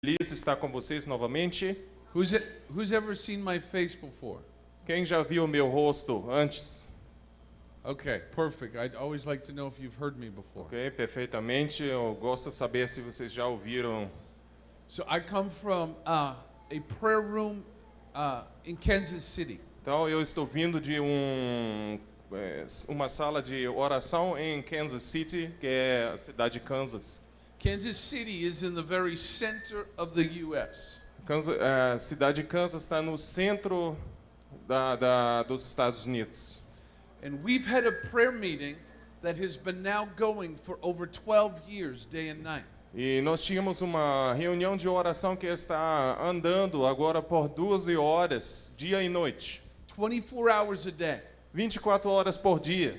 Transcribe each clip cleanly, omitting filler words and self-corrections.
Feliz estar com vocês novamente. Who's ever seen my face before? Quem já viu meu rosto antes? Okay, perfect. I'd always like to know if you've heard me before. Ok, perfeitamente. Eu gosto de saber se vocês já ouviram. So I come from a prayer room in Kansas City. Então, eu estou vindo de uma sala de oração em Kansas City, que é a cidade de Kansas. Kansas City is in the very center of the U.S. A cidade de Kansas está no centro dos Estados Unidos. And we've had a prayer meeting that has been now going for over 12 years, day and night. E nós tínhamos uma reunião de oração que está andando agora por 12 horas, dia e noite. 24 hours a day. 24 horas por dia.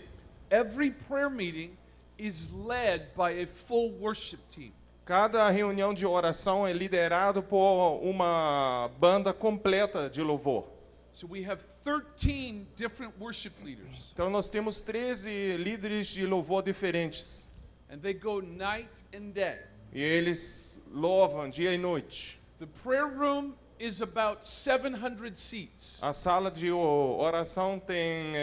Every prayer meeting is led by a full worship team. Cada reunião de oração é liderado por uma banda completa de louvor. So we have 13 different worship leaders. Então nós temos 13 líderes de louvor diferentes. And they go night and day. E eles louvam dia e noite. The prayer room is about 700 seats. A sala de oração tem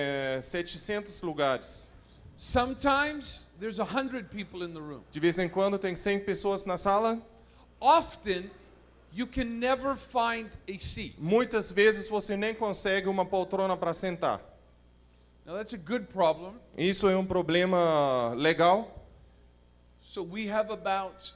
700 lugares. Sometimes there's 100 people in the room. De vez em quando tem 100 pessoas na sala. Often you can never find a seat. Muitas vezes você nem consegue uma poltrona para sentar. Now that's a good problem. Isso é um problema legal. So we have about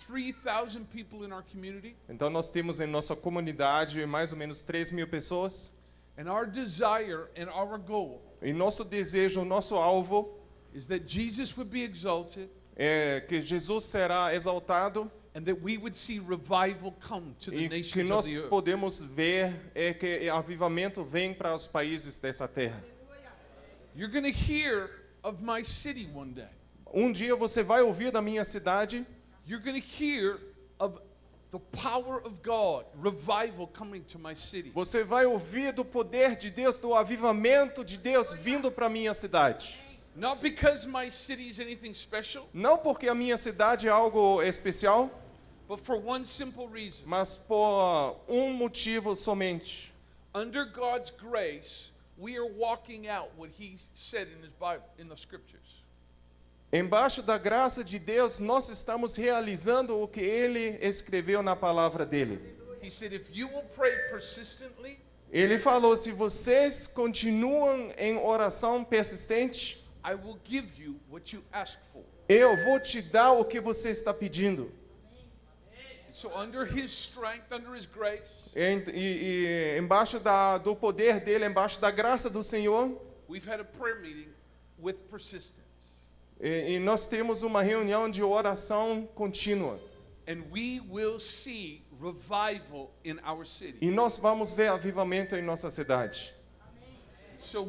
3,000 people in our community. Então nós temos em nossa comunidade mais ou menos 3.000 pessoas. And our desire and our goal E nosso desejo, nosso alvo is that Jesus would be exalted é que Jesus será exaltado and that we would see revival come to the e que nations nós of the earth. podemos ver é que avivamento vem para os países dessa terra. You're going to hear of my city one day. Um dia você vai ouvir da minha cidade. You're going to hear of the power of God, revival coming to my city. Você vai ouvir do poder de Deus, do avivamento de Deus vindo para minha cidade. Not because my city is anything special, Não porque a minha cidade é algo especial, but for one simple reason. mas por um motivo somente. Under God's grace, we are walking out what He said in His Bible, in the Scriptures. Embaixo da graça de Deus, nós estamos realizando o que Ele escreveu na palavra dele. He said, if you will pray persistently, Ele falou, se vocês continuam em oração persistente, I will give you what you ask for. eu vou te dar o que você está pedindo. So under His strength, under His grace, Embaixo do poder dele, embaixo da graça do Senhor, we've had a prayer meeting with persistence. e nós temos uma reunião de oração contínua. And we will see revival in our city. E nós vamos ver avivamento em nossa cidade. So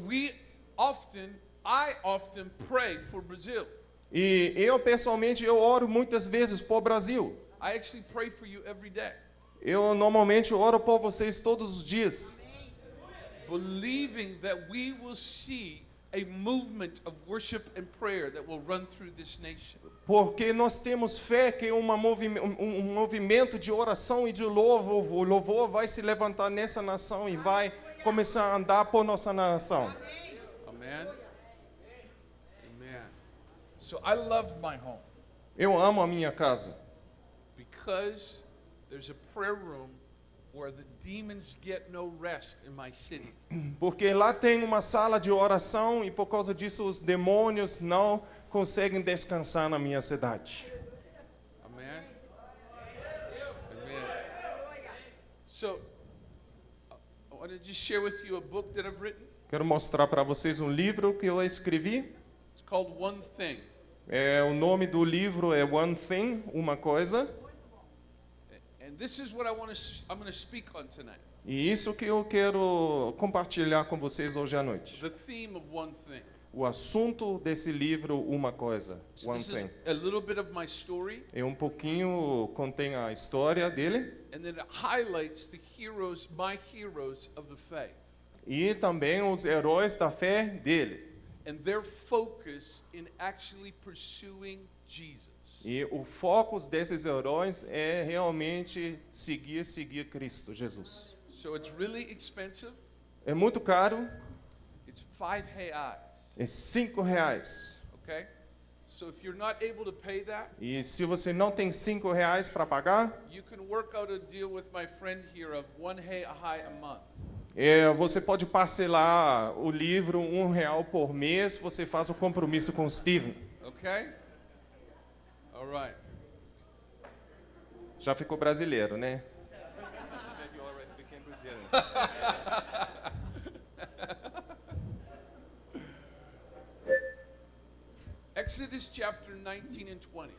I often pray for Brazil. E eu pessoalmente oro muitas vezes por Brasil. I actually pray for you every day, Eu normalmente oro por vocês todos os dias, believing that we will see a movement of worship and prayer that will run through this nation. porque nós temos fé que um movimento de oração e de louvor vai se levantar nessa nação e vai começar a andar por nossa nação. Amen. Amen. So I love my home Eu amo a minha casa, because there's a prayer room where the demons get no rest in my city. porque lá tem uma sala de oração e por causa disso os demônios não conseguem descansar na minha cidade. Amen. Amen. So I want to just share with you a book that I've written. Quero mostrar para vocês um livro que eu escrevi. It's called One Thing. O nome do livro é One Thing, uma coisa. And this is what I'm going to speak on tonight. E isso que eu quero compartilhar com vocês hoje à noite. The theme of One Thing. O assunto desse livro, uma coisa, So One this Thing. is a little bit of my story, É um pouquinho, contém a história dele and then it highlights my heroes of the faith, e também os heróis da fé dele. and their focus in actually pursuing Jesus. E o foco desses heróis é realmente seguir Cristo, Jesus. So it's really expensive. É muito caro, It's 5 reais. é R$ 5. Okay? So if you're not able to pay that, E se você não tem R$ 5 para pagar, you can work out a deal with my friend here of 1 real a month. você pode parcelar o livro R$ 1 por mês. Você faz o compromisso com o Steven. Okay? All right. Já ficou brasileiro, né? Exodus chapter 19 and 20.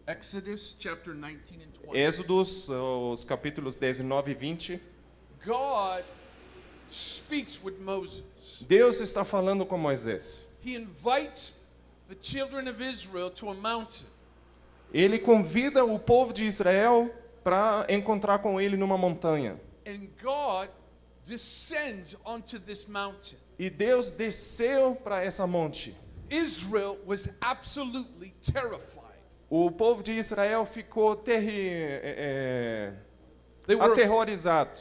Exodus chapter 19 and 20. Êxodos, os capítulos 19 e 20. God speaks with Moses. Deus está falando com Moisés. He invites the children of Israel to a mountain. Ele convida o povo de Israel para encontrar com ele numa montanha. And God descends onto this mountain. E Deus desceu para essa monte. Israel was absolutely terrified. O povo de Israel ficou They were, aterrorizado.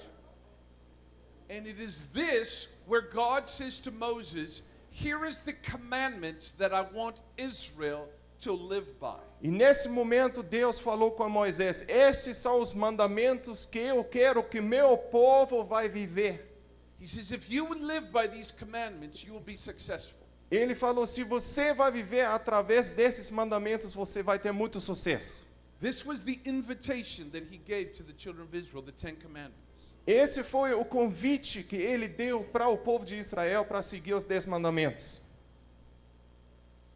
and it is this where God says to Moses, here is the commandments that I want Israel to live by. E nesse momento Deus falou com Moisés: esses são os mandamentos que eu quero que meu povo vai viver. He says, if you would live by these commandments, you will be successful. Ele falou: se você vai viver através desses mandamentos, você vai ter muito sucesso. This was the invitation that he gave to the children of Israel, the 10 commandments. Esse foi o convite que ele deu para o povo de Israel para seguir os 10 mandamentos.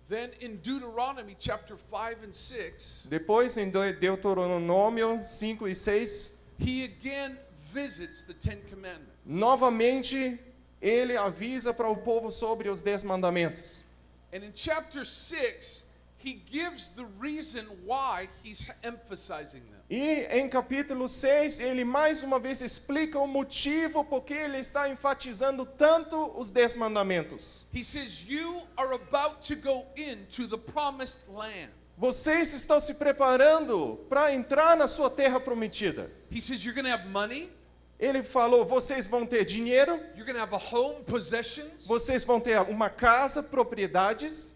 Then in Deuteronomy chapter 5 and 6, Depois, em Deuteronômio 5 e 6, he again visits the 10 commandments. novamente ele avisa para o povo sobre os 10 mandamentos. And in chapter 6, he gives the reason why he's emphasizing them. E em capítulo 6, ele mais uma vez explica o motivo por que ele está enfatizando tanto os 10 mandamentos. He says, you are about to go into the promised land. Vocês estão se preparando para entrar na sua terra prometida. He says, you're going to have money, Ele falou: vocês vão ter dinheiro, you're going to have a home, possessions. vocês vão ter uma casa, propriedades.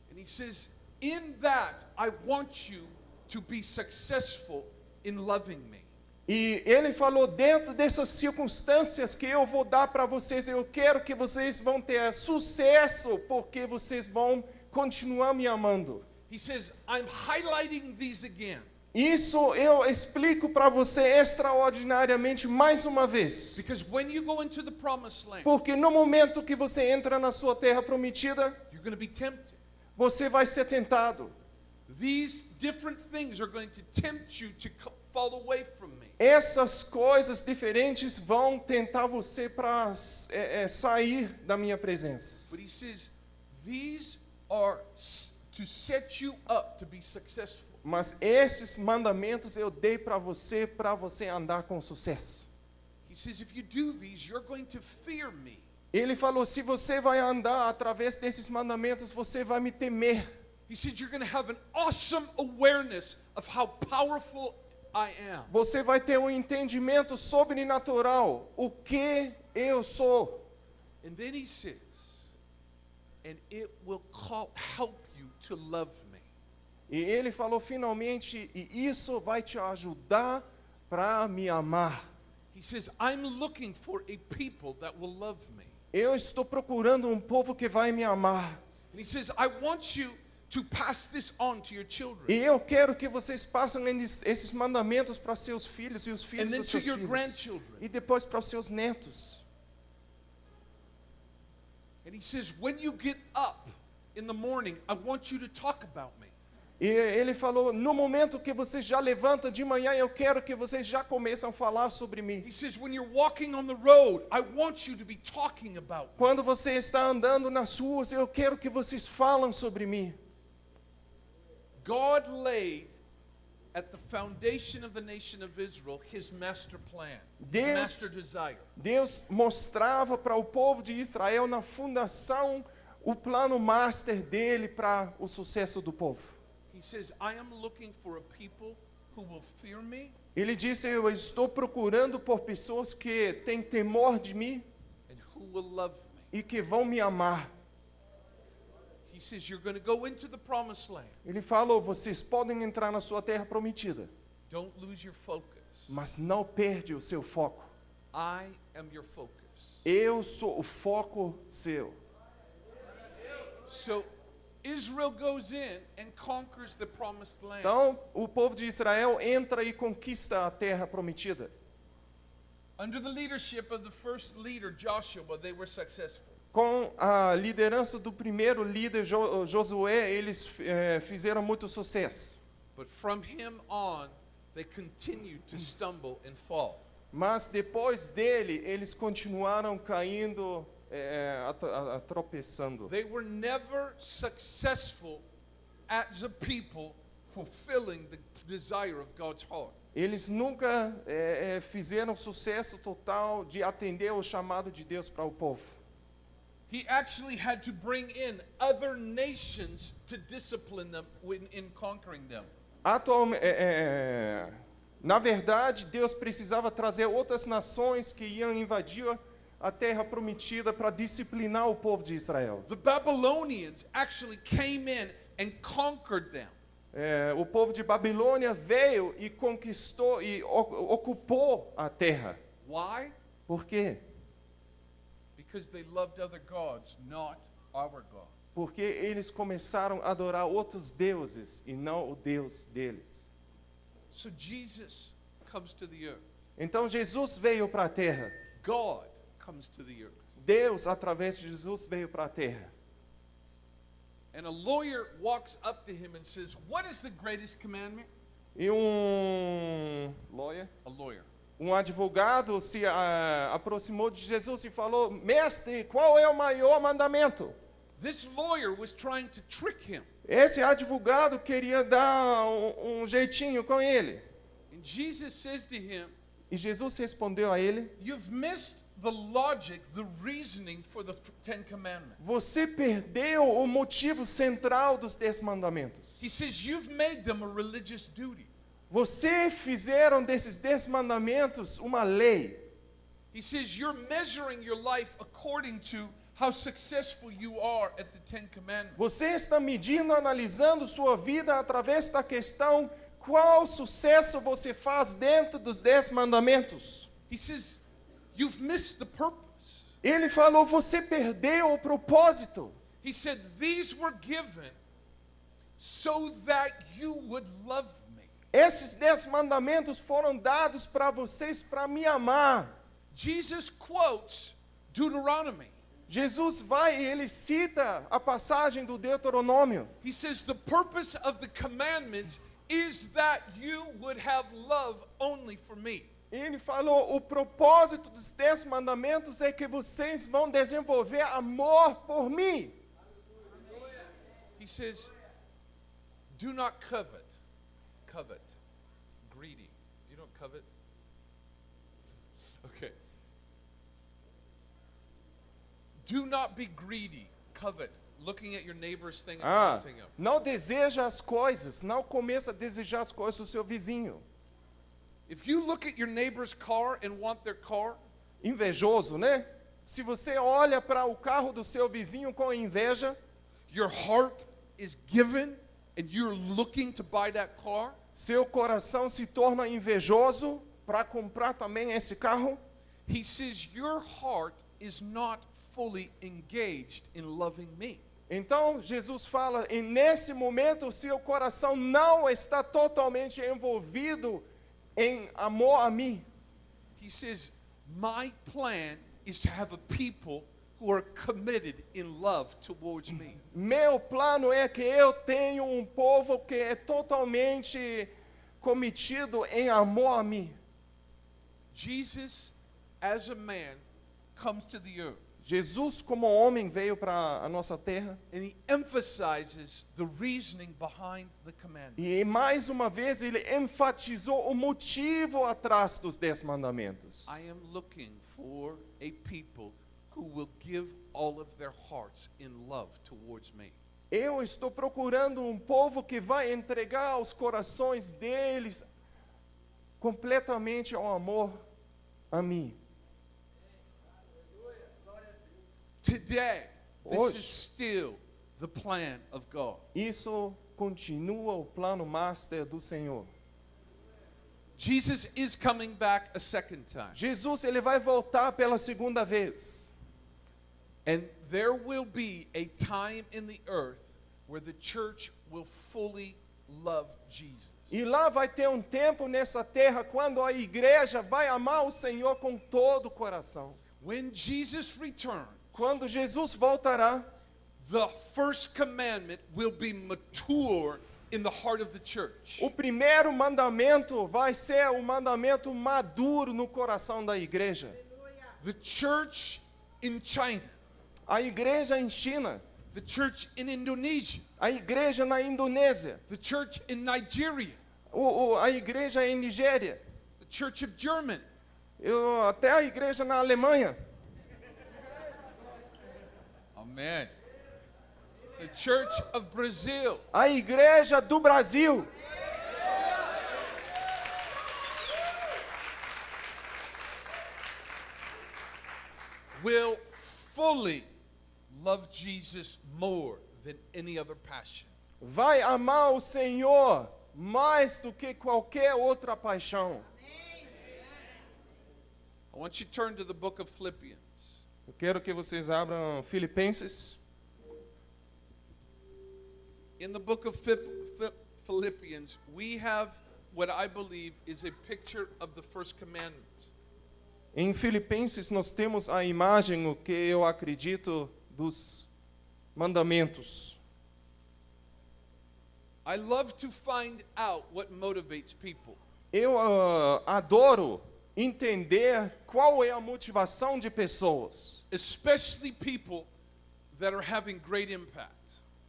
And he says, in that, I want you to be successful in loving me. E ele falou: dentro dessas circunstâncias que eu vou dar para vocês, eu quero que vocês vão ter sucesso, porque vocês vão continuar me amando. He says, I'm highlighting these again. Isso eu explico para você extraordinariamente mais uma vez. Because when you go into the promised land, Porque no momento que você entra na sua terra prometida, you're going to be tempted. você vai ser tentado. These different things are going to tempt you to fall away from me. Essas coisas diferentes vão tentar você para sair da minha presença. But he says, these are to set you up to be successful. Mas esses mandamentos eu dei para você andar com sucesso. He says, if you do these, you're going to fear me. Ele falou: se você vai andar através desses mandamentos, você vai me temer. He said, you're going to have an awesome awareness of how powerful I am. Você vai ter um entendimento sobrenatural, o que eu sou. And then he says, and it will help you to love me. E ele falou finalmente: e isso vai te ajudar para me amar. He says, I'm looking for a people that will love me. Eu estou procurando um povo que vai me amar. And he says, I want you to pass this on to your children. E eu quero que vocês passem esses mandamentos para seus filhos e os And filhos then dos to seus your filhos. grandchildren. E depois para os seus netos. And he says, when you get up in the morning, I want you to talk about me. E ele falou: no momento que você já levanta de manhã, eu quero que vocês já comecem a falar sobre mim. He says, when you're walking on the road, I want you to be talking about me. Quando você está andando nas ruas, eu quero que vocês falem sobre mim. God laid at the foundation of the nation of Israel his master plan, his Deus- master desire. Deus mostrava para o povo de Israel na fundação o plano master dele para o sucesso do povo. He says, I am looking for a people who will fear me Ele disse, eu estou procurando por pessoas que têm temor de mim and who will love me. e que vão me amar. He says, you're going to go into the promised land. Ele falou, vocês podem entrar na sua terra prometida, Don't lose your focus. mas não perde o seu foco. I am your focus. Eu sou o foco seu. So Israel goes in and conquers the promised land. Então, o povo de Israel entra e conquista a terra prometida. Under the leadership of the first leader, Joshua, they were successful. Com a liderança do primeiro líder, Josué, eles fizeram muito sucesso. But from him on, they continued to stumble and fall. Mas depois dele, eles continuaram caindo, tropeçando. They were never successful as a people fulfilling the desire of God's heart. Eles nunca fizeram sucesso total de atender o chamado de Deus para o povo. He actually had to bring in other nations to discipline them in conquering them. Na verdade, Deus precisava trazer outras nações que iam invadir a terra prometida para disciplinar o povo de Israel. The Babylonians actually came in and conquered them. O povo de Babilônia veio e conquistou e ocupou a terra. Why? Por quê? Because they loved other gods, not our God. Porque eles começaram a adorar outros deuses e não o Deus deles. So Jesus comes to the earth. Então Jesus veio para a terra. God comes to the earth. Deus, através de Jesus, veio para a terra. And a lawyer walks up to him and says, what is the greatest commandment? E lawyer? A lawyer. Advogado se aproximou de Jesus e falou, mestre, qual é o maior mandamento? This lawyer was trying to trick him. Esse advogado queria dar jeitinho com ele. And Jesus says to him, E Jesus respondeu a ele, you've missed the logic, the reasoning for the Ten Commandments. você perdeu o motivo central dos 10 mandamentos. He says, you've made them a religious duty. Você fizeram desses 10 mandamentos uma lei. He says, you're measuring your life according to how successful you are at the Ten Commandments. Você está medindo, analisando sua vida através da questão qual sucesso você faz dentro dos 10 mandamentos. He says, you've missed the purpose. Ele falou, você perdeu o propósito. He said, these were given so that you would love me. Esses 10 mandamentos foram dados para vocês para me amar. Jesus quotes Deuteronomy. Jesus vai e ele cita a passagem do Deuteronômio. He says, the purpose of the commandments is that you would have love only for me. Ele falou, o propósito dos 10 mandamentos é que vocês vão desenvolver amor por mim. He says, do not covet. Covet. Greedy. You don't covet? Okay. Do not be greedy. Covet. Looking at your neighbor's thing and wanting it. Não deseja as coisas, não começa a desejar as coisas do seu vizinho. If you look at your neighbor's car and want their car, Invejoso, né? Se você olha para o carro do seu vizinho com inveja, your heart is given and you're looking to buy that car, seu coração se torna invejoso para comprar também esse carro. he says your heart is not fully engaged in loving me. Então Jesus fala, e nesse momento o seu coração não está totalmente envolvido em amor a mim. He says, my plan is to have a people who are committed in love towards me. Meu plano é que eu tenho um povo que é totalmente cometido em amor a mim. Jesus, as a man, comes to the earth Jesus como homem veio para a nossa terra and he emphasizes the reasoning behind the commandment. e mais uma vez ele enfatizou o motivo atrás dos 10 mandamentos. I am looking for a people who will give all of their hearts in love towards me. Eu estou procurando um povo que vai entregar os corações deles completamente ao amor a mim. Today, this Hoje. is still the plan of God. Isso continua o plano master do Senhor. Jesus is coming back a second time. Jesus, ele vai voltar pela segunda vez. And there will be a time in the earth where the church will fully love Jesus. E lá vai ter um tempo nessa terra quando a igreja vai amar o Senhor com todo o coração. When Jesus returns, Quando Jesus voltará, the first commandment will be mature in the heart of the church. o primeiro mandamento vai ser o mandamento maduro no coração da igreja. The church in China, A igreja em China, the church in Indonesia, a igreja na Indonésia, the church in Nigeria, a igreja em Nigéria, the church of Germany, até a igreja na Alemanha, amen, the church of Brazil, a igreja do Brasil. will fully love Jesus more than any other passion. Vai amar o Senhor mais do que qualquer outra paixão. I want you to turn to the book of Philippians. Eu quero que vocês abram Filipenses. In the book of Philippians, we have what I believe is a picture of the first commandment. Em Filipenses nós temos a imagem, o que eu acredito, dos mandamentos. I love to find out what motivates people. Eu adoro entender qual é a motivação de pessoas, Especially people that are having great impact.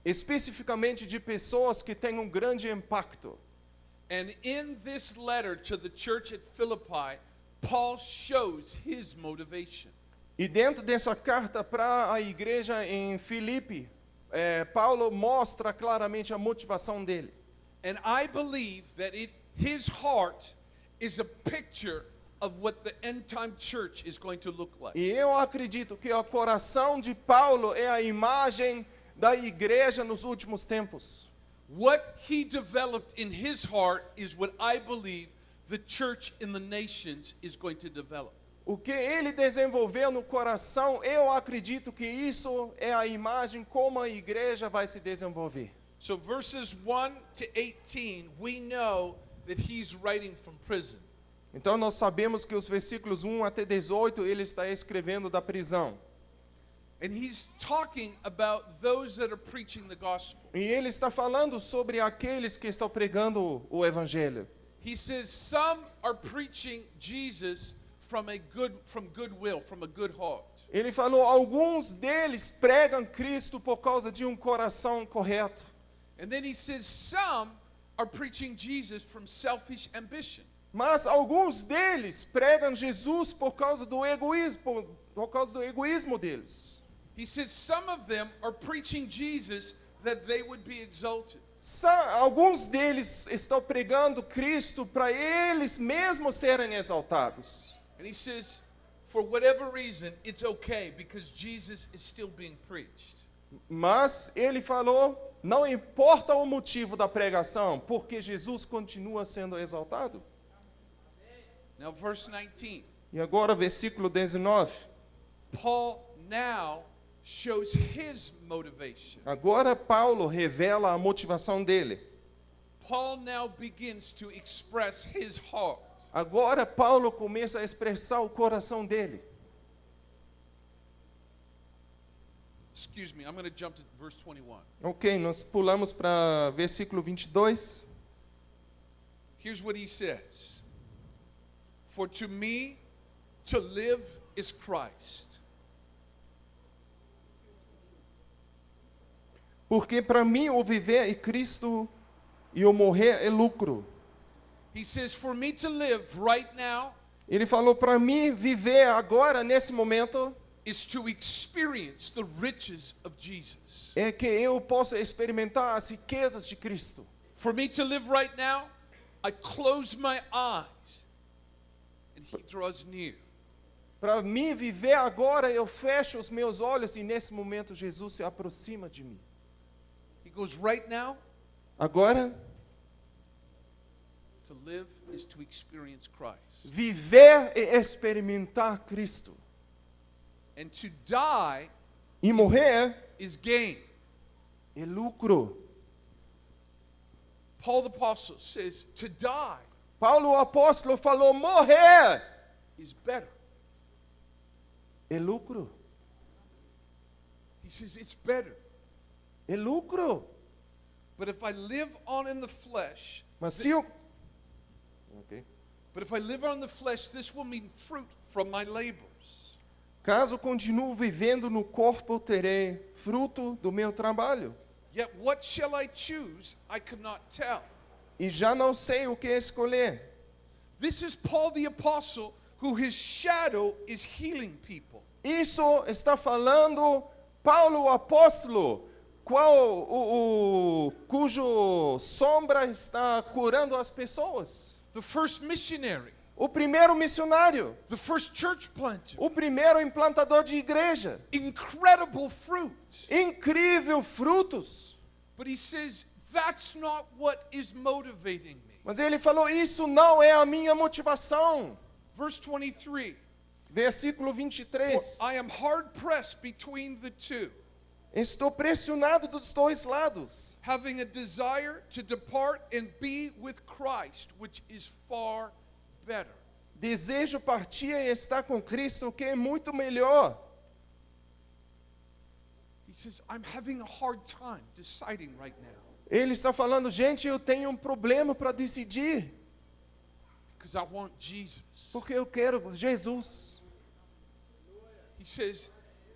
especificamente de pessoas que têm um grande impacto. And in this letter to the church at Philippi, Paul shows his motivation. E dentro dessa carta para a igreja em Filipe, Paulo mostra claramente a motivação dele. And I believe that his heart is a picture of what the end time church is going to look like. E eu acredito que o coração de Paulo é a imagem da igreja nos últimos tempos. What he developed in his heart is what I believe the church in the nations is going to develop. O que ele desenvolveu no coração, eu acredito que isso é a imagem como a igreja vai se desenvolver. So verses 1 to 18, we know that he's writing from prison. Então nós sabemos que os versículos 1 até 18 ele está escrevendo da prisão. And he's talking about those that are preaching the gospel. E ele está falando sobre aqueles que estão pregando o evangelho. He says some are preaching Jesus from goodwill, from a good heart. Ele falou, alguns deles pregam Cristo por causa de um coração correto. And then he says some are preaching Jesus from selfish ambition. Mas alguns deles pregam Jesus por causa do egoísmo deles. He says some of them are preaching Jesus that they would be exalted. Alguns deles estão pregando Cristo para eles mesmos serem exaltados. And he says, for whatever reason, it's okay because Jesus is still being preached. Mas ele falou, não importa o motivo da pregação, porque Jesus continua sendo exaltado. Now, verse 19. E agora, versículo 19. Paul now shows his motivation. Agora Paulo revela a motivação dele. Paul now begins to express his heart. Agora Paulo começa a expressar o coração dele. Excuse me, I'm going to jump to verse 21. Ok, nós pulamos para versículo 22. Here's what he says. For to me, to live is Christ. Porque para mim o viver é Cristo e o morrer é lucro. He says, for me to live right now Ele falou, para mim viver agora, nesse momento, is to experience the riches of Jesus. é que eu possa experimentar as riquezas de Cristo. For me to live right now, I close my eyes and He draws near. Para mim viver agora, eu fecho os meus olhos e nesse momento Jesus se aproxima de mim. He goes, right now, Agora, to live is to experience Christ. viver e experimentar Cristo. And to die E morrer is gain. é lucro. Paul the Apostle says, to die Paulo o apóstolo falou: morrer is better. é lucro. He says, it's better. É lucro. But if I live on in the flesh, Mas se eu... but if I live on the flesh, this will mean fruit from my labors. Caso continue vivendo no corpo, terei fruto do meu trabalho. Yet what shall I choose? I could not tell. E já não sei o que escolher. This is Paul the Apostle, who his shadow is healing people. Isso está falando Paulo o apóstolo, cujo sombra está curando as pessoas. The first missionary, O primeiro missionário, the first church planter. o primeiro implantador de igreja. Incredible fruit. Incrível frutos. But he says, that's not what is motivating me. Mas ele falou: isso não é a minha motivação. Verse 23. Versículo For 23. I am hard pressed between the two, Estou pressionado dos dois lados, having a desire to depart and be with Christ, which is far better. desejo partir e estar com Cristo, que é muito melhor. He says, I'm having a hard time deciding right now Ele está falando: gente, eu tenho um problema para decidir, because I want Jesus. porque eu quero Jesus. He says,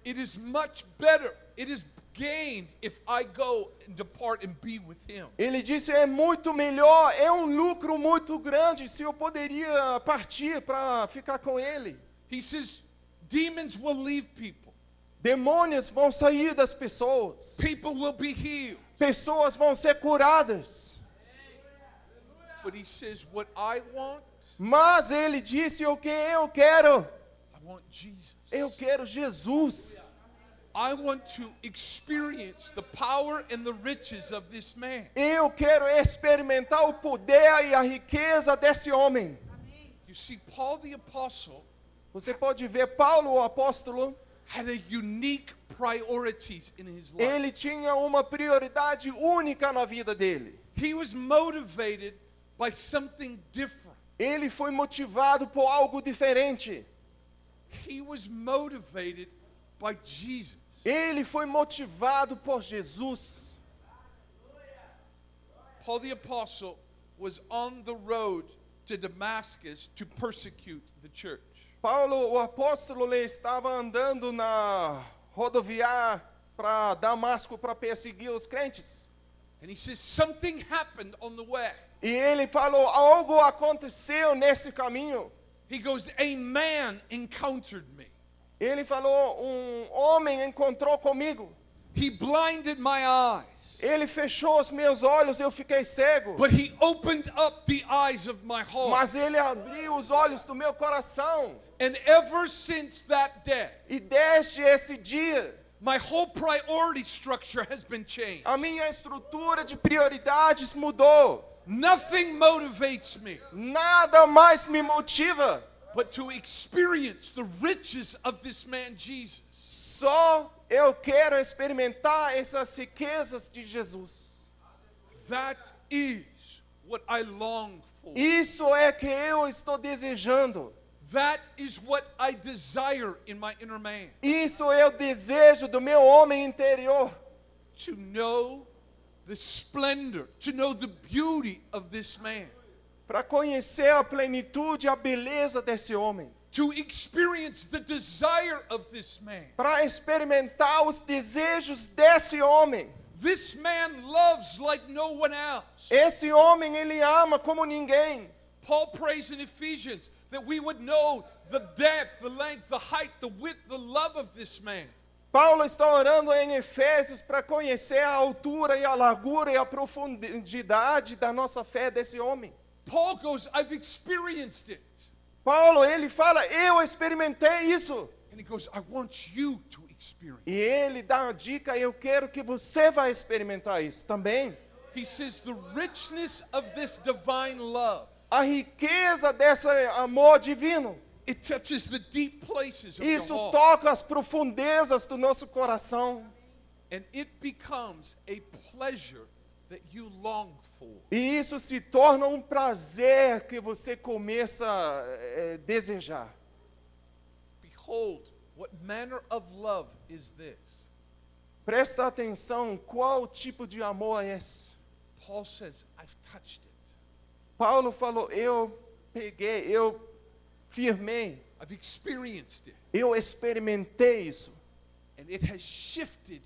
it is much better, it is gain if I go and depart and be with Him. Ele disse: é muito melhor, é um lucro muito grande se eu poderia partir para ficar com Ele. He says, demons will leave people, Demônios vão sair das pessoas, people will be healed. pessoas vão ser curadas. But He says, what I want, Mas ele disse: o que eu quero? I want Jesus. Eu quero Jesus. I want to experience the power and the riches of this man. Eu quero experimentar o poder e a riqueza desse homem. You see, Paul the Apostle Você pode ver Paulo o apóstolo, had a unique priorities in his life. ele tinha uma prioridade única na vida dele. He was motivated by something different. Ele foi motivado por algo diferente. He was motivated by Jesus. Ele foi motivado por Jesus. Paul the Apostle was on the road to Damascus to persecute the church. Paulo o apóstolo ele estava andando na rodoviária para Damasco para perseguir os crentes. And he says, something happened on the way. E ele falou: algo aconteceu nesse caminho. He goes, a man encountered me. Ele falou: homem encontrou comigo. He blinded my eyes, Ele fechou os meus olhos, eu fiquei cego. but he opened up the eyes of my heart. Mas ele abriu os olhos do meu coração. And ever since that day, E desde esse dia, my whole priority structure has been changed. a minha estrutura de prioridades mudou. Nothing motivates me Nada mais me motiva. but to experience the riches of this man Jesus. Só eu quero experimentar essas riquezas de Jesus. That is what I long for. Isso é que eu estou desejando. That is what I desire in my inner man. Isso é o desejo do meu homem interior. To know the splendor, to know the beauty of this man. Para conhecer a plenitude, a beleza desse homem. To experience the desire of this man. Para experimentar os desejos desse homem. This man loves like no one else. Esse homem, ele ama como ninguém. Paul prays in Ephesians that we would know the depth, the length, the height, the width, the love of this man. Paulo está orando em Efésios para conhecer a altura e a largura e a profundidade da nossa fé desse homem. Paul goes, I've experienced it. Paulo, ele fala, eu experimentei isso. And he goes, I want you to experience E it. ele dá a dica, eu quero que você vai experimentar isso também. He says the richness of this divine love, A riqueza desse amor divino. it touches the deep places of your Isso heart. toca as profundezas do nosso coração. And it becomes a pleasure that you long for. E isso se torna um prazer que você começa a desejar. Behold, what manner of love is this? Presta atenção, qual tipo de amor é esse? Paul says, I've touched it. Paulo falou, eu peguei, eu firmei, I've experienced it. eu experimentei isso. And it has shifted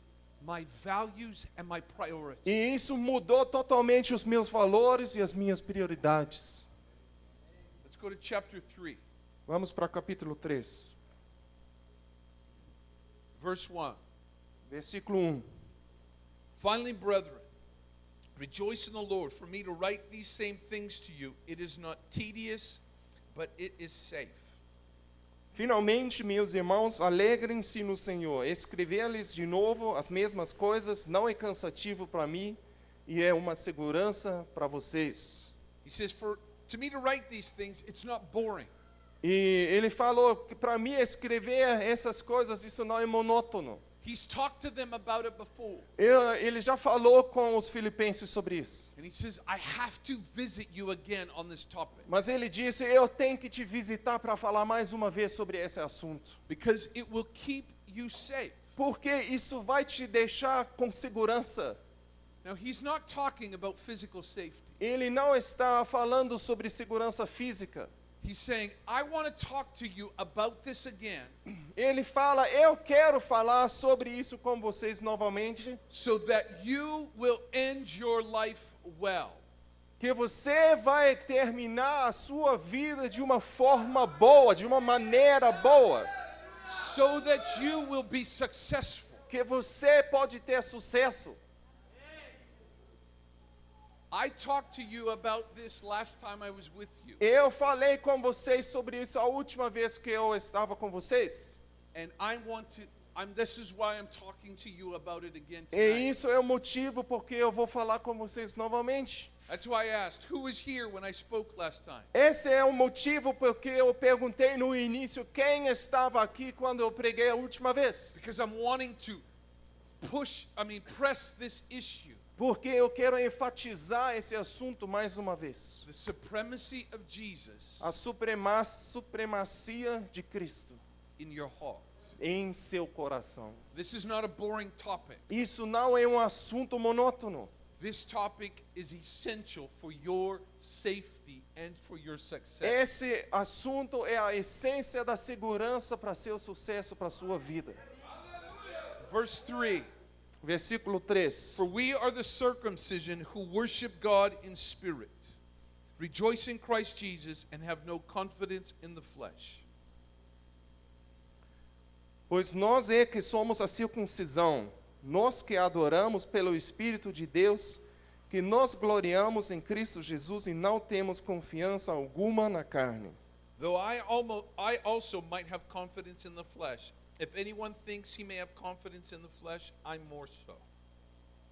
my values and my priorities. E isso mudou totalmente os meus valores e as minhas prioridades. Let's go to chapter 3, Vamos para capítulo 3, verse 1. versículo 1. Finally, brethren, rejoice in the Lord. For me to write these same things to you, it is not tedious, but it is safe. Finalmente, meus irmãos, alegrem-se no Senhor. Escrever-lhes de novo as mesmas coisas não é cansativo para mim e é uma segurança para vocês. He says, for to me to write these things, it's not boring. E ele falou que para mim escrever essas coisas, isso não é monótono. He's talked to them about it before. Ele já falou com os filipenses sobre isso. And he says, I have to visit you again on this topic. Mas ele disse, eu tenho que te visitar para falar mais uma vez sobre esse assunto. Because it will keep you safe. Porque isso vai te deixar com segurança. Now, he's not talking about physical safety. Ele não está falando sobre segurança física. He's saying, I want to talk to you about this again Ele fala, eu quero falar sobre isso com vocês novamente, so that you will end your life well. que você vai terminar a sua vida de uma forma boa, de uma maneira boa, So that you will be successful. que você pode ter sucesso. I talked to you about this last time I was with you. Eu falei com vocês sobre isso a última vez que eu estava com vocês. And this is why I'm talking to you about it again E tonight. isso é o motivo porque eu vou falar com vocês novamente. That's why I asked, who was here when I spoke last time? Esse é o motivo porque eu perguntei no início quem estava aqui quando eu preguei a última vez. Because I'm wanting to press this issue. Porque eu quero enfatizar esse assunto mais uma vez. The supremacy of Jesus A supremacia de Cristo in your heart. em seu coração. This is not a boring topic. Isso não é um assunto monótono. This topic is essential for your safety and for your success. Esse assunto é a essência da segurança para seu sucesso, para sua vida. Verse 3. Versículo 3. For we are the circumcision who worship God in spirit, rejoice in Christ Jesus, and have no confidence in the flesh. Pois nós é que somos a circuncisão, nós que adoramos pelo Espírito de Deus, que nos gloriamos em Cristo Jesus e não temos confiança alguma na carne. Though I also might have confidence in the flesh. If anyone thinks he may have confidence in the flesh, I'm more so.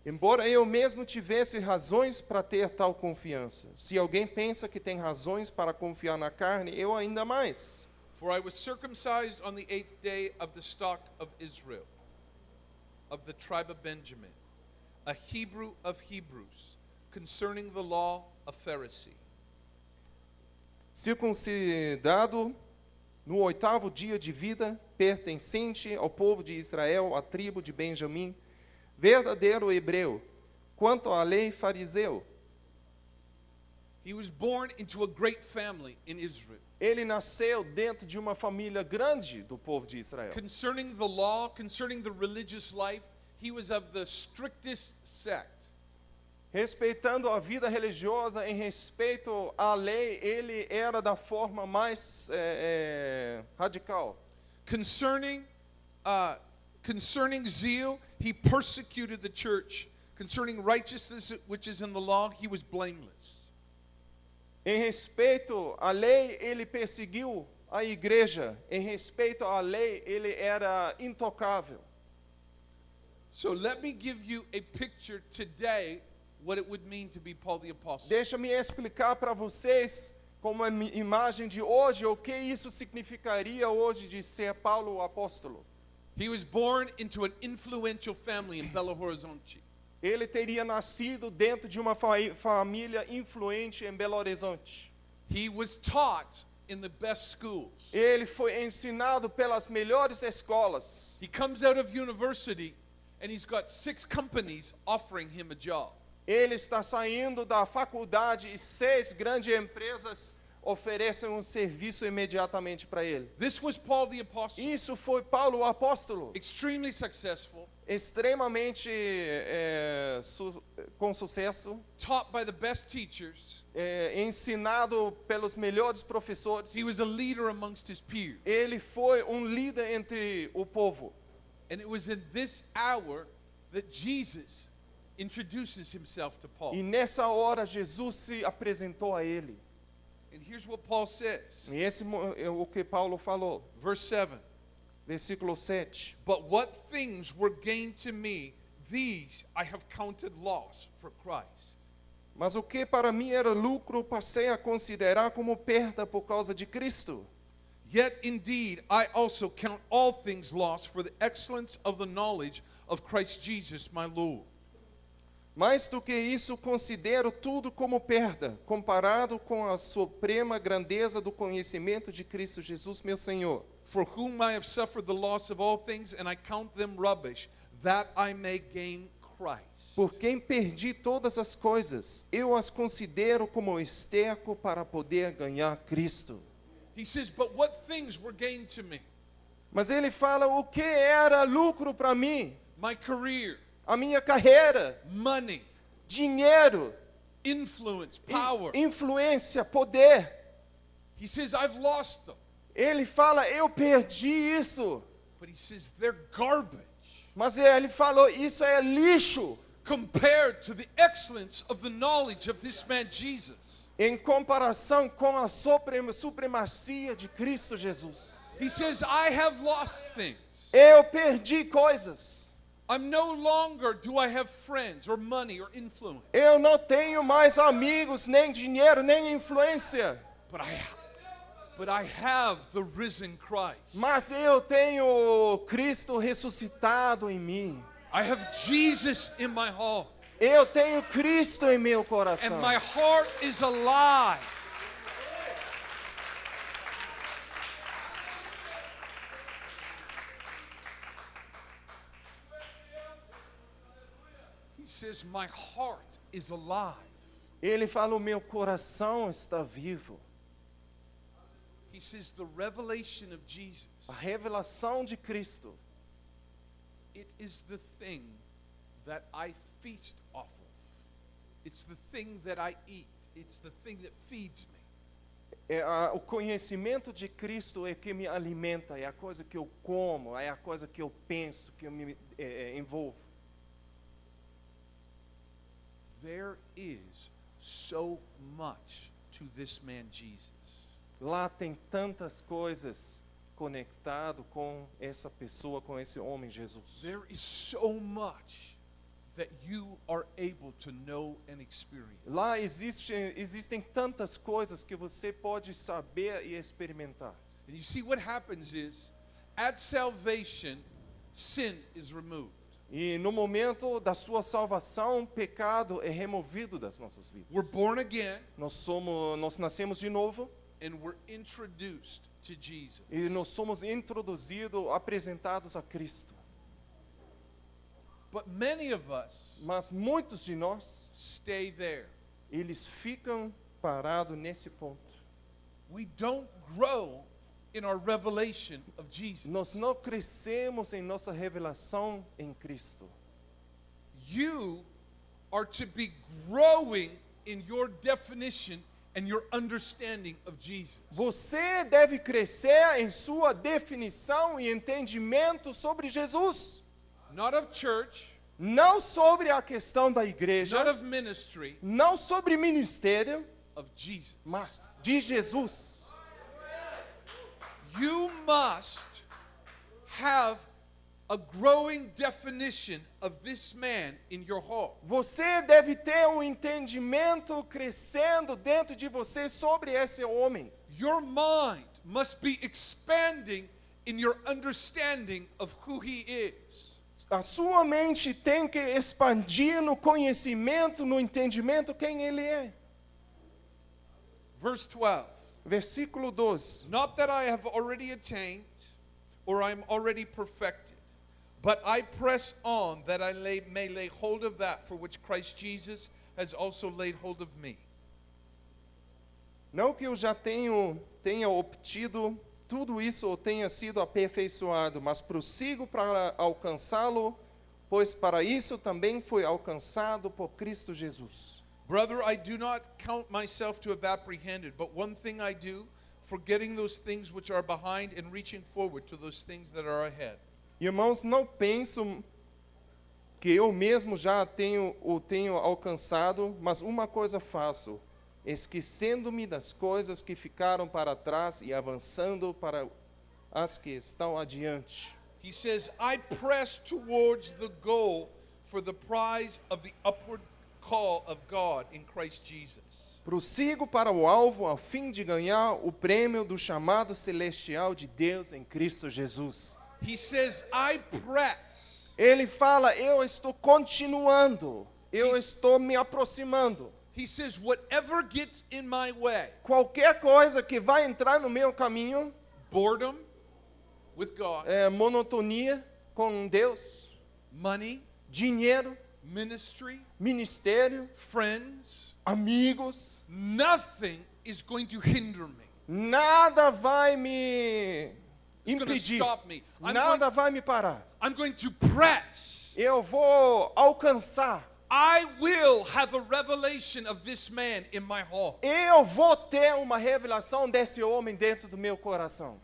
Embora eu mesmo tivesse razões para ter tal confiança, se alguém pensa que tem razões para confiar na carne, eu ainda mais. For I was circumcised on the 8th day of the stock of Israel, of the tribe of Benjamin, a Hebrew of Hebrews, concerning the law, a Pharisee. Circuncidado no 8º dia de vida, pertencente ao povo de Israel, à tribo de Benjamim, verdadeiro hebreu, quanto à lei, fariseu. He was born into a great family in Israel. Ele nasceu dentro de uma família grande do povo de Israel. Concerning the law, concerning the religious life, he was of the strictest sect. Respeitando a vida religiosa, em respeito à lei, ele era da forma mais radical. Concerning zeal, he persecuted the church. Concerning righteousness, which is in the law, he was blameless. Em respeito à lei, ele perseguiu a igreja. Em respeito à lei, ele era intocável. So let me give you a picture today what it would mean to be Paul the Apostle. Deixa-me explicar para vocês, como a imagem de hoje, o que isso significaria hoje de ser Paulo o apóstolo. He was born into an influential family in Belo Horizonte. Ele teria nascido dentro de uma família influente em Belo Horizonte. He was taught in the best schools. Ele foi ensinado pelas melhores escolas. He comes out of university and he's got 6 companies offering him a job. Ele está saindo da faculdade e 6 grandes empresas oferecem um serviço imediatamente para ele. This was Paul the Apostle. Isso foi Paulo o apóstolo, Extremely successful, extremamente com sucesso, taught by the best teachers. Ensinado pelos melhores professores. He was a leader amongst his peers. Ele foi líder entre o povo. And it was in this hour that Jesus introduces himself to Paul. E nessa hora Jesus se apresentou a ele. And here's what Paul says. E esse é o que Paulo falou. Verse 7. Versículo 7. But what things were gained to me, these I have counted loss for Christ. Mas o que para mim era lucro, passei a considerar como perda por causa de Cristo. Yet indeed I also count all things lost for the excellence of the knowledge of Christ Jesus my Lord. Mais do que isso, considero tudo como perda, comparado com a suprema grandeza do conhecimento de Cristo Jesus, meu Senhor. For whom I have suffered the loss of all things, and I count them rubbish, that I may gain Christ. Por quem perdi todas as coisas, eu as considero como esterco para poder ganhar Cristo. He says, but what things were gained to me? Mas ele fala o que era lucro para mim, My career, a minha carreira, money, dinheiro, influence, power. influência, poder. He says, I've lost them. Ele fala, eu perdi isso. But he says, they're garbage Mas ele falou, isso é lixo compared to the excellence of the knowledge of this man Jesus. em comparação com a supremacia de Cristo Jesus. He says, I have lost things. Eu perdi coisas. I'm no longer do I have friends or money or influence. Eu não tenho mais amigos, nem dinheiro, nem influência. But I have the risen Christ. Mas eu tenho Cristo ressuscitado em mim. I have Jesus in my heart. Eu tenho Cristo em meu coração. And my heart is alive. He says, my heart is alive. Ele fala, o meu coração está vivo. He says, the revelation of Jesus, A revelação de Cristo it is the thing that I feast off of. It's the thing that I eat. It's the thing that feeds me. o conhecimento de Cristo é que me alimenta, é a coisa que eu como, é a coisa que eu penso, que eu me envolvo. There is so much to this man Jesus. Lá tem tantas coisas conectado com essa pessoa, com esse homem Jesus. There is so much that you are able to know and experience. Lá existem tantas coisas que você pode saber e experimentar. And you see what happens is, at salvation, sin is removed. E no momento da sua salvação, o pecado é removido das nossas vidas. We're born again Nós nascemos de novo and we're introduced to Jesus. e nós somos introduzidos, apresentados a Cristo. But many of us Mas muitos de nós, stay there. eles ficam parados nesse ponto. We don't grow in our revelation of Jesus. Nós não crescemos em nossa revelação em Cristo. You are to be growing in your definition and your understanding of Jesus. Você deve crescer em sua definição e entendimento sobre Jesus. Not of church, Não sobre a questão da not igreja, of ministry, não sobre ministério, of Jesus. mas de Jesus. You must have a growing definition of this man in your heart. Você deve ter um entendimento crescendo dentro de você sobre esse homem. Your mind must be expanding in your understanding of who he is. A sua mente tem que expandir no conhecimento, no entendimento quem ele é. Verse 12. Versículo 12. Not that I have already attained or I am already perfected, but I press on that I may lay hold of that for which Christ Jesus has also laid hold of me. Não que eu já tenha obtido tudo isso ou tenha sido aperfeiçoado, mas prossigo para alcançá-lo, pois para isso também fui alcançado por Cristo Jesus. Brother, I do not count myself to have apprehended, but one thing I do, forgetting those things which are behind and reaching forward to those things that are ahead. Irmãos, não penso que eu mesmo já o tenho alcançado, mas uma coisa faço, esquecendo-me das coisas que ficaram para trás e avançando para as que estão adiante. He says, I press towards the goal for the prize of the upward call of God in Christ Jesus. Prossigo para o alvo a fim de ganhar o prêmio do chamado celestial de Deus em Cristo Jesus. He says, I press. Ele fala, eu estou continuando, eu Isso. estou me aproximando. He says, whatever gets in my way, Qualquer coisa que vai entrar no meu caminho, boredom with God, monotonia com Deus, money, dinheiro, ministry, ministério, friends, amigos, nothing is going to hinder me. nada vai me It's going to impedir, stop me. nada vai me parar. I'm going to press. Eu vou alcançar, I will have a revelation of this man in my heart. eu vou ter uma revelação desse homem dentro do meu coração.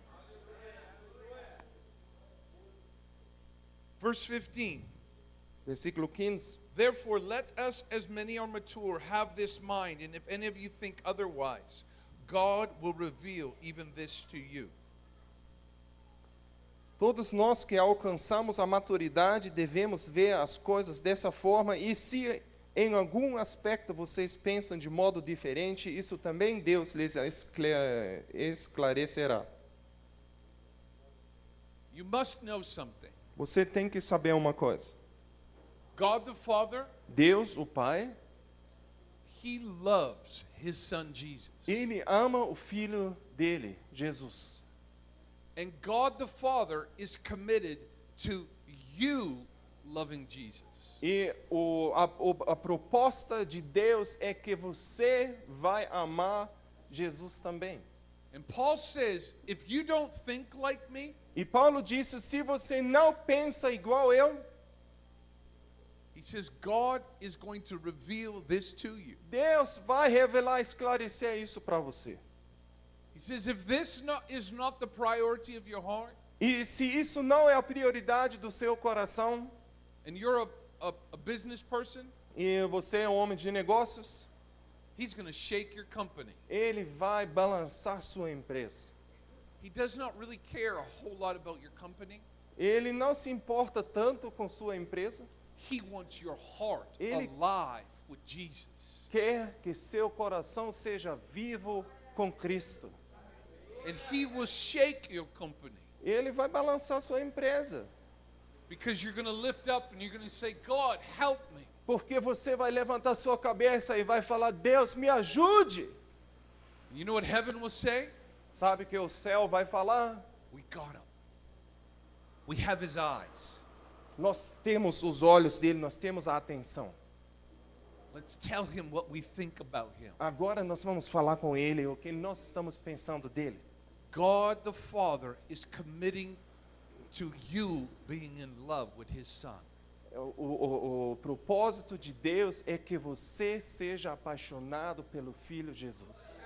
Verse 15. Versículo 15. Therefore, let us, as many are mature, have this mind, and if any of you think otherwise, God will reveal even this to you. Todos nós que alcançamos a maturidade devemos ver as coisas dessa forma, e se em algum aspecto vocês pensam de modo diferente, isso também Deus lhes esclarecerá. You must know something. Você tem que saber uma coisa. God the Father, Deus, o Pai, He loves His Son Jesus. Ele ama o Filho dele, Jesus. And God the Father is committed to you loving Jesus. E a proposta de Deus é que você vai amar Jesus também. And Paul says, if you don't think like me, E Paulo disse, se você não pensa igual eu, he says, God is going to reveal this to you. Deus vai revelar, esclarecer isso para você. He says, if this is not the priority of your heart, E se isso não é a prioridade do seu coração, and you're a business person, e você é um homem de negócios, He's going to shake your company. Ele vai balançar sua empresa. He does not really care a whole lot about your company. Ele não se importa tanto com sua empresa, He wants your heart Ele- alive with Jesus. quer que seu coração seja vivo com Cristo. And He will shake your company Ele vai balançar sua empresa, because you're going to lift up and you're going to say, God, help me. porque você vai levantar sua cabeça e vai falar, Deus, me ajude. You know what heaven will say? Sabe que o céu vai falar? We got him. We have his eyes. Nós temos os olhos dele, nós temos a atenção. Let's tell him what we think about him. Agora nós vamos falar com ele o que nós estamos pensando dele. God the Father is committing to you being in love with his Son. O propósito de Deus é que você seja apaixonado pelo Filho Jesus.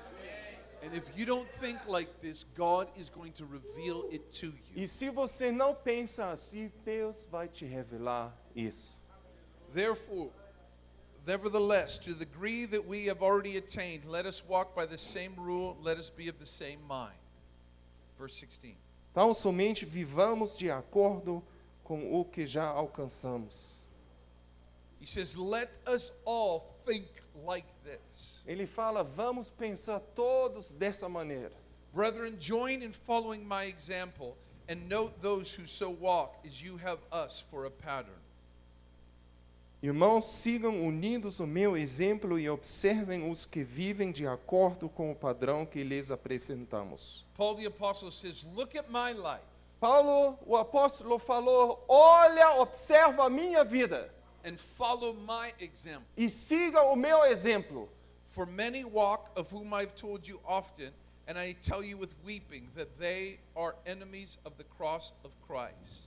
And if you don't think like this, God is going to reveal it to you. E se você não pensa assim, Deus vai te revelar isso. Therefore, nevertheless, to the degree that we have already attained, let us walk by the same rule, let us be of the same mind. Verse 16. Então, somente vivamos de acordo com o que já alcançamos. He says, let us all think like this. Ele fala, vamos pensar todos dessa maneira. Brethren, join in following my example, and note those who so walk, as you have us for a pattern. Irmãos, sigam unidos o meu exemplo e observem os que vivem de acordo com o padrão que lhes apresentamos. Paul the Apostle says, look at my life, Paulo, o apóstolo, falou, olha, observa a minha vida and follow my example. e siga o meu exemplo. For many walk, of whom I've told you often, and I tell you with weeping, that they are enemies of the cross of Christ.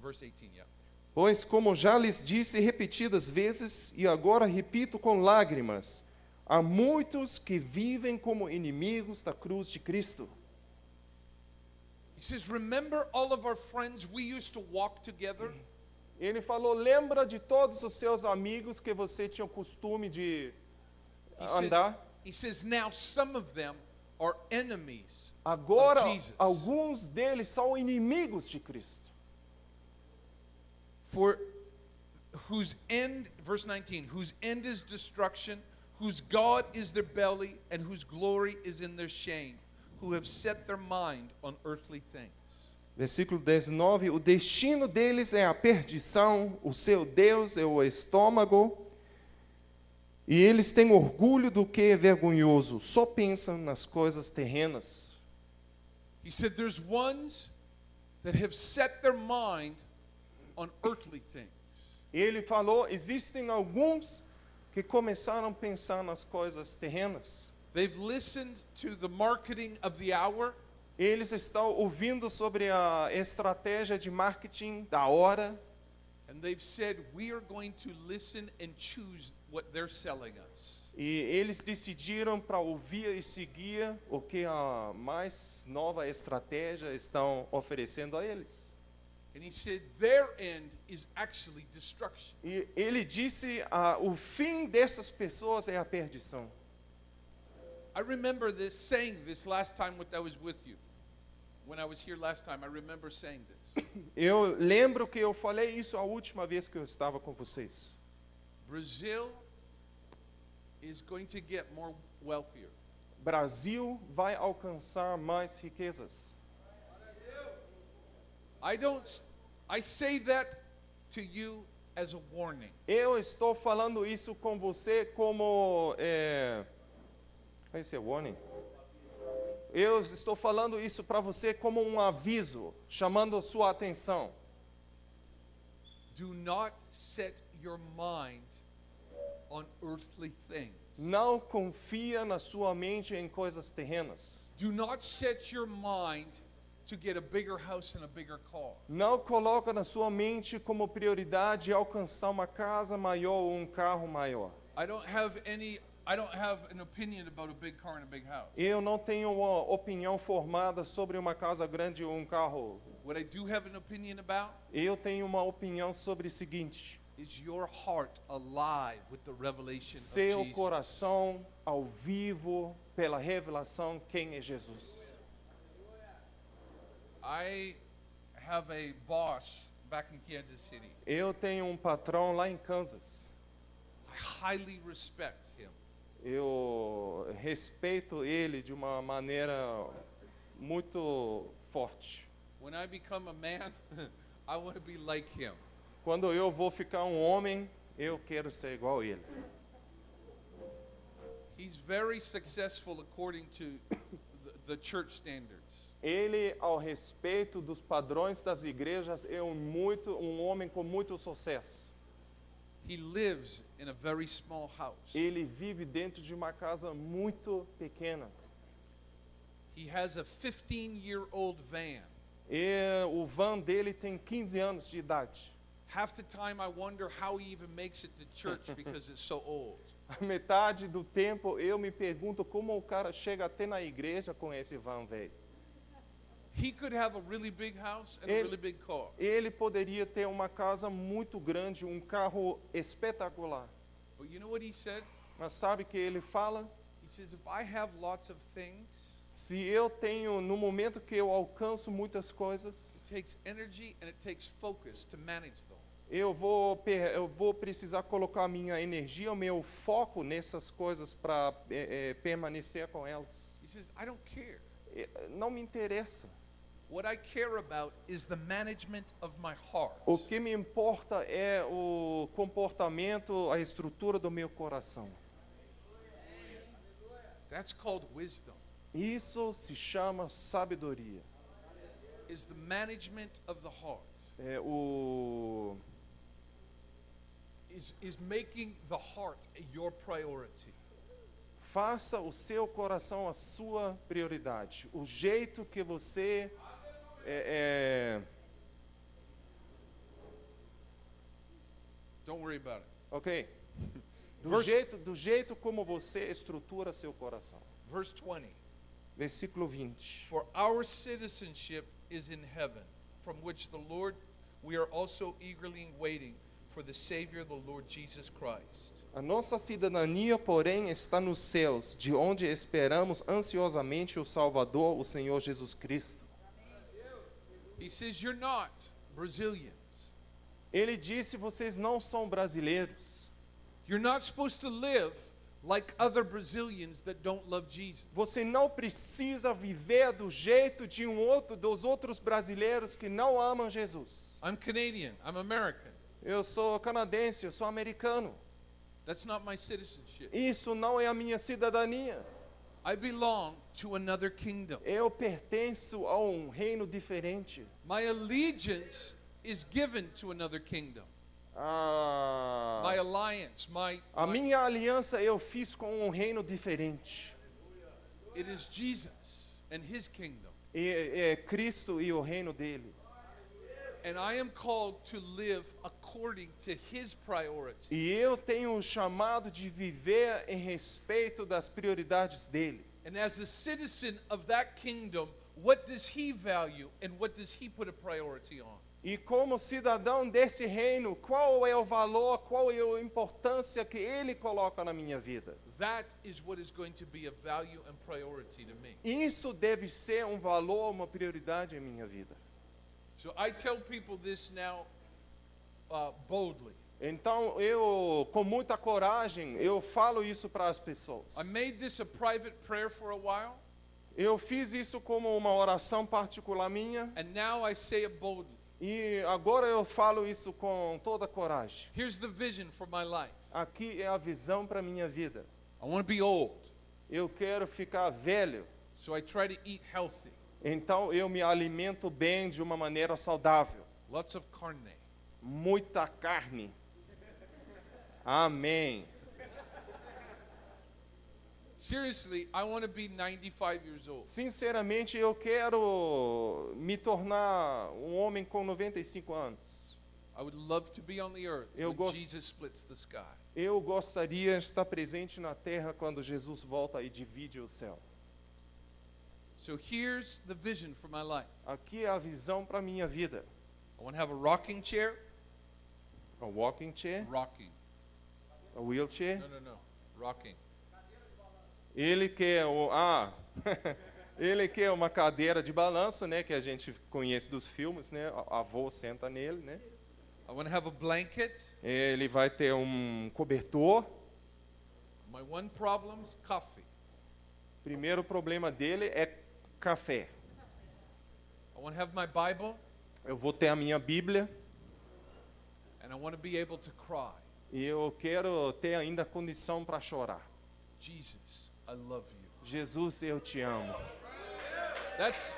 Verse 18, yeah. Pois, como já lhes disse repetidas vezes, e agora repito com lágrimas, há muitos que vivem como inimigos da cruz de Cristo. He says, remember all of our friends we used to walk together? Ele falou, lembra de todos os seus amigos que você tinha o costume de andar? He says, now some of them are enemies Agora, of Jesus. alguns deles são inimigos de Cristo. For whose end, verse 19, whose end is destruction, whose God is their belly, and whose glory is in their shame, who have set their mind on earthly things. Versículo 19, o destino deles é a perdição, o seu Deus é o estômago, e eles têm orgulho do que é vergonhoso, só pensam nas coisas terrenas. He said there's ones that have set their mind on earthly things. Ele falou, existem alguns que começaram a pensar nas coisas terrenas. They've listened to the marketing of the hour. Eles estão ouvindo sobre a estratégia de marketing da hora. And they've said, we are going to listen and choose what they're selling us. E eles decidiram para ouvir e seguir o que a mais nova estratégia estão oferecendo a eles. And he said, their end is actually destruction. E ele disse, o fim dessas pessoas é a perdição. I remember saying this last time when I was with you. When I was here last time, I remember saying this. Eu lembro que eu falei isso a última vez que eu estava com vocês. Brazil is going to get more wealthier. Brasil vai alcançar mais riquezas. I say that to you as a warning. Eu estou falando isso com você como vai ser warning? Eu estou falando isso para você como um aviso, chamando a sua atenção. Do not set your mind on earthly things. Não confia na sua mente em coisas terrenas. Do not set your mind to get a bigger house and a bigger car. Não coloca na sua mente como prioridade alcançar uma casa maior ou um carro maior. I don't have an opinion about a big car and a big house. Eu não tenho uma opinião formada sobre uma casa grande ou um carro. What I do have an opinion about Eu tenho uma opinião sobre o seguinte: is your heart alive with the revelation of seu Jesus. coração ao vivo pela revelação quem é Jesus. I have a boss back in Kansas City. Eu tenho um patrão lá em Kansas. I highly respect him. Eu respeito ele de uma maneira muito forte. When I become a man, I want to be like him. Quando eu vou ficar um homem, eu quero ser igual a ele. He's very successful according to the church standards. Ele, ao respeito dos padrões das igrejas, é um homem com muito sucesso. He lives in a very small house. Ele vive dentro de uma casa muito pequena. He has a 15-year-old van. E o van dele tem 15 anos de idade. Half the time I wonder how he even makes it to church because it's so old. A metade do tempo eu me pergunto como o cara chega até na igreja com esse van velho. He could have a really big house and a Ele- really big car. Ele poderia ter uma casa muito grande, um carro espetacular. But you know what he said? Mas sabe que ele fala? He says, if I have lots of things, Se eu tenho, no momento que eu alcanço muitas coisas, it takes energy and it takes focus to manage them. eu vou precisar colocar a minha energia, o meu foco nessas coisas para permanecer com elas. He says, I don't care. Não me interessa. What I care about is the management of my heart. O que me importa é o comportamento, a estrutura do meu coração. That's called wisdom. Isso se chama sabedoria. Is the management of the heart. Is making the heart your priority. Faça o seu coração a sua prioridade. O jeito que você Don't worry about it. ok? Verse- Do jeito como você estrutura seu coração. Verse 20. Versículo 20. For our citizenship is in heaven, from which the Lord we are also eagerly waiting for the Savior, the Lord Jesus Christ. A nossa cidadania, porém, está nos céus, de onde esperamos ansiosamente o Salvador, o Senhor Jesus Cristo. He says, you're not Brazilians. Ele disse: vocês não são brasileiros. You're not supposed to live like other Brazilians that don't love Jesus. Você não precisa viver do jeito de dos outros brasileiros que não amam Jesus. I'm Canadian. I'm American. Eu sou canadense, eu sou americano. That's not my citizenship. Isso não é a minha cidadania. I belong to another kingdom. Eu pertenço a um reino diferente. My allegiance is given to another kingdom. Ah, My alliance, a minha aliança eu fiz com um reino diferente. it is Jesus and his kingdom. É Cristo e o reino dele. And I am called to live according to his priority. E eu tenho um chamado de viver em respeito das prioridades dele. And as a citizen of that kingdom, what does he value and what does he put a priority on? E como cidadão desse reino, qual é o valor, qual é a importância que ele coloca na minha vida? That is what is going to be a value and priority to me. Isso deve ser um valor, uma prioridade em minha vida. So I tell people this now boldly. Então eu, com muita coragem, eu falo isso para as pessoas. I made this a private prayer for a while, Eu fiz isso como uma oração particular minha and now I say it boldly. e agora eu falo isso com toda coragem. Here's the vision for my life. Aqui é a visão para minha vida. I want to be old, Eu quero ficar velho, so I try to eat healthy. então eu me alimento bem de uma maneira saudável. Lots of carne. Muita carne. Amém. Seriously, I want to be 95 years old. Sinceramente, eu quero me tornar um homem com 95 anos. I would love to be on the earth Eu when gosto- Jesus splits the sky. Eu gostaria de estar presente na terra quando Jesus volta e divide o céu. So here's the vision for my life. Aqui é a visão para minha vida. I want to have a rocking chair. A walking chair, Rocking. a wheelchair. No. Rocking. Ele quer ele quer uma cadeira de balanço, né, que a gente conhece dos filmes, né? A avô senta nele, né? I want to have a blanket. Ele vai ter um cobertor. My one problem is coffee. Primeiro problema dele é café. I want to have my Bible, Eu vou ter a minha Bíblia and I want to be able to cry. e eu quero ter ainda condição para chorar. Jesus, I love you. Jesus, eu te amo. That's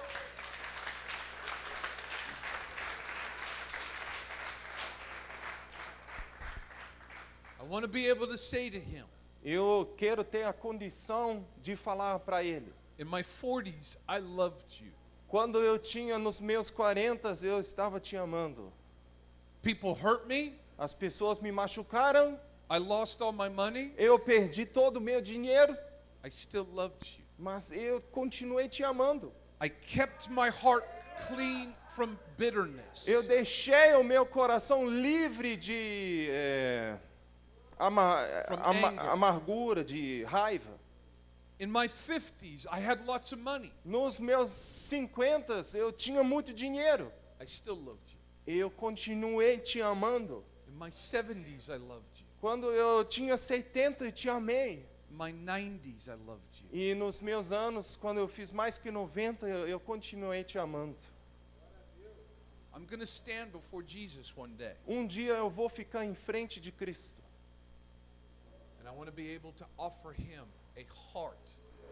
I want to be able to say to him, Eu quero ter a condição de falar para ele. in my 40s, I loved you. Quando eu tinha nos meus 40, eu estava te amando. People hurt me. As pessoas me machucaram, I lost all my money. eu perdi todo o meu dinheiro, I still loved you. mas eu continuei te amando. I kept my heart clean from bitterness. Eu deixei o meu coração livre de amargura, de raiva. In my 50s, I had lots of money. Nos meus 50 eu tinha muito dinheiro. I still loved you. Eu continuei te amando. In my 70s, I loved you. Quando eu tinha 70, eu te amei. In my 90s, I loved you. E nos meus anos, quando eu fiz mais que 90, eu continuei te amando. I'm going to stand before Jesus one day, Um dia eu vou ficar em frente de Cristo. and I want to be able to offer him a heart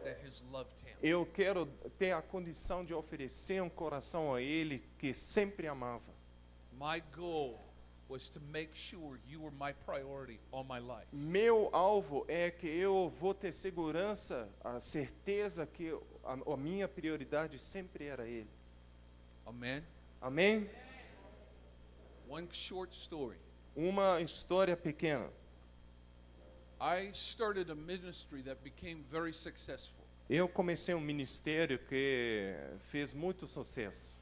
that has loved him. Eu quero ter a condição de oferecer um coração a Ele que sempre amava. My goal was to make sure you were my priority all my life. Meu alvo é que eu vou ter segurança, a certeza que a minha prioridade sempre era Ele. Amen. Amém? One short story. Uma história pequena. I started a ministry that became very successful. Eu comecei um ministério que fez muito sucesso.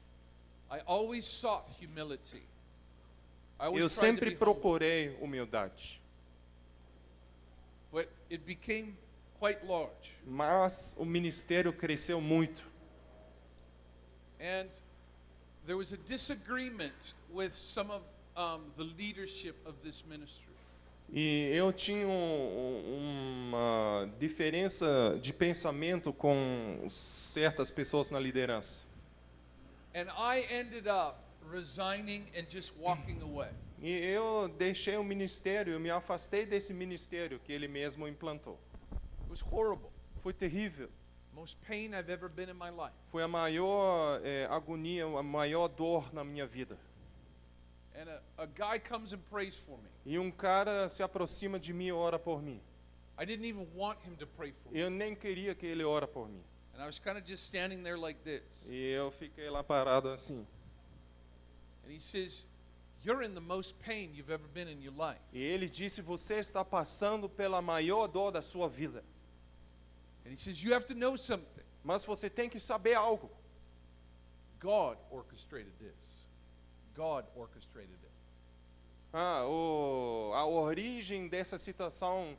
I always sought humility. I always Eu tried to sempre be humble, procurei humildade, but it became quite large. mas o ministério cresceu muito. And there was a disagreement with some of the leadership of this ministry. E eu tinha uma diferença de pensamento com certas pessoas na liderança. And I ended up resigning and just walking away. E eu deixei o ministério, eu me afastei desse ministério que ele mesmo implantou. It was horrible. Foi terrível. Most pain I've ever been in my life. Foi a maior agonia, a maior dor na minha vida. And a guy comes and prays for me. E um cara se aproxima de mim e ora por mim. I didn't even want him to pray for me. Eu nem queria que ele ora por mim. And I was kind of just standing there like this. E eu fiquei lá parado assim. And he says, "You're in the most pain you've ever been in your life." E ele disse: você está passando pela maior dor da sua vida. And he says, "You have to know something. Mas você tem que saber algo. God orchestrated this. God orchestrated it." A origem dessa situação,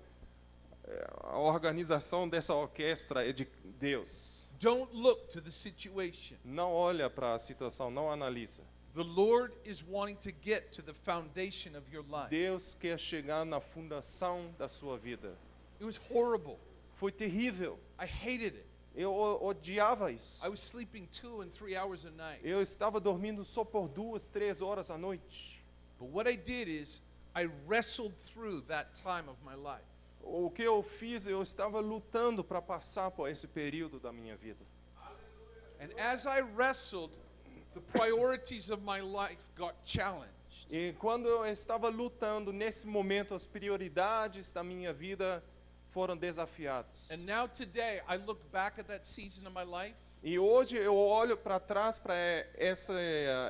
a organização dessa orquestra é de Deus. Don't look to the situation. Não olha para a situação, não analisa. The Lord is wanting to get to the foundation of your life. Deus quer chegar na fundação da sua vida. It was horrible. Foi terrível. I hated it. Eu odiava isso. I was sleeping 2 and 3 hours a night. Eu estava dormindo só por 2, 3 horas à noite. But what I did is I wrestled through that time of my life. O que eu fiz, eu estava lutando para passar por esse período da minha vida. And as I wrestled, the priorities of my life got challenged. E quando eu estava lutando, nesse momento, as prioridades da minha vida foram desafiadas. And now today, I look back at that season of my life, E hoje eu olho para trás, para essa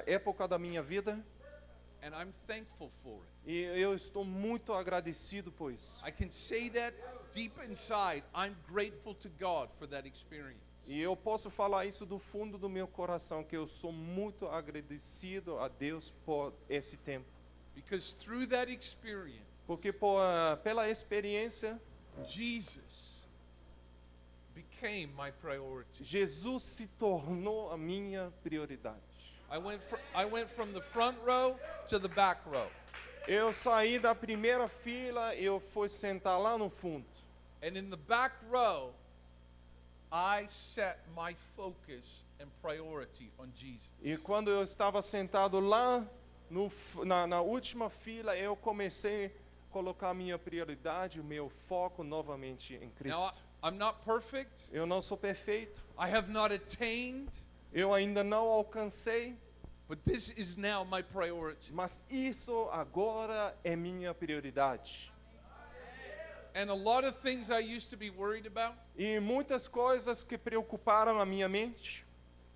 época da minha vida, and I'm thankful for it. e eu estou muito agradecido por isso. I can say that deep inside, I'm grateful to God for that experience. E eu posso falar isso do fundo do meu coração, que eu sou muito agradecido a Deus por esse tempo. Because through that experience, Porque pela experiência, Jesus became my priority. Jesus se tornou a minha prioridade. I went from the front row to the back row. Eu saí da primeira fila, eu fui sentar lá no fundo. And in the back row, I set my focus and priority on Jesus. E quando eu estava sentado lá na última fila, eu comecei a colocar a minha prioridade, o meu foco novamente em Now, Cristo. I'm not perfect. Eu não sou perfeito, I have not attained, eu ainda não alcancei, but this is now my priority. mas isso agora é minha prioridade. And a lot of things I used to be worried about, E muitas coisas que preocuparam a minha mente,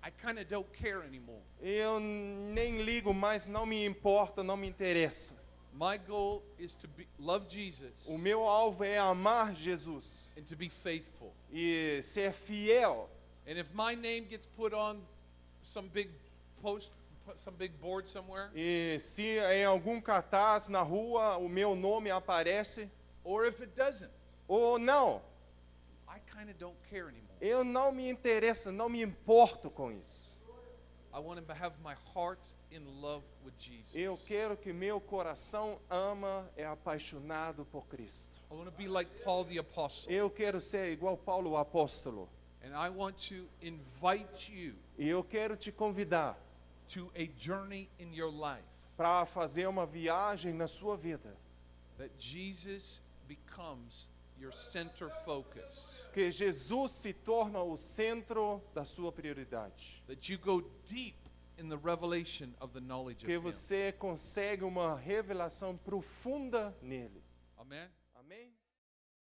I kind of don't care anymore. Eu nem ligo mais, não me importa, não me interessa. My goal is to love Jesus O meu alvo é amar Jesus and to be faithful. e ser fiel. And if my name gets put on some big post, some big board somewhere, E se em algum cartaz na rua o meu nome aparece, or if it doesn't, ou não, I kind of don't care anymore. eu não me interesso, não me importo com isso. I want to have my heart in love with Jesus. Eu quero que meu coração ama, é apaixonado por Cristo. I want to be like Paul the Apostle. Eu quero ser igual Paulo o apóstolo. And I want to invite you E eu quero te convidar to a journey in your life para fazer uma viagem na sua vida. that Jesus becomes your center focus. Que Jesus se torna o centro da sua prioridade. That you go deep in the revelation of the knowledge of Que Him. você consegue uma revelação profunda nele. Amen.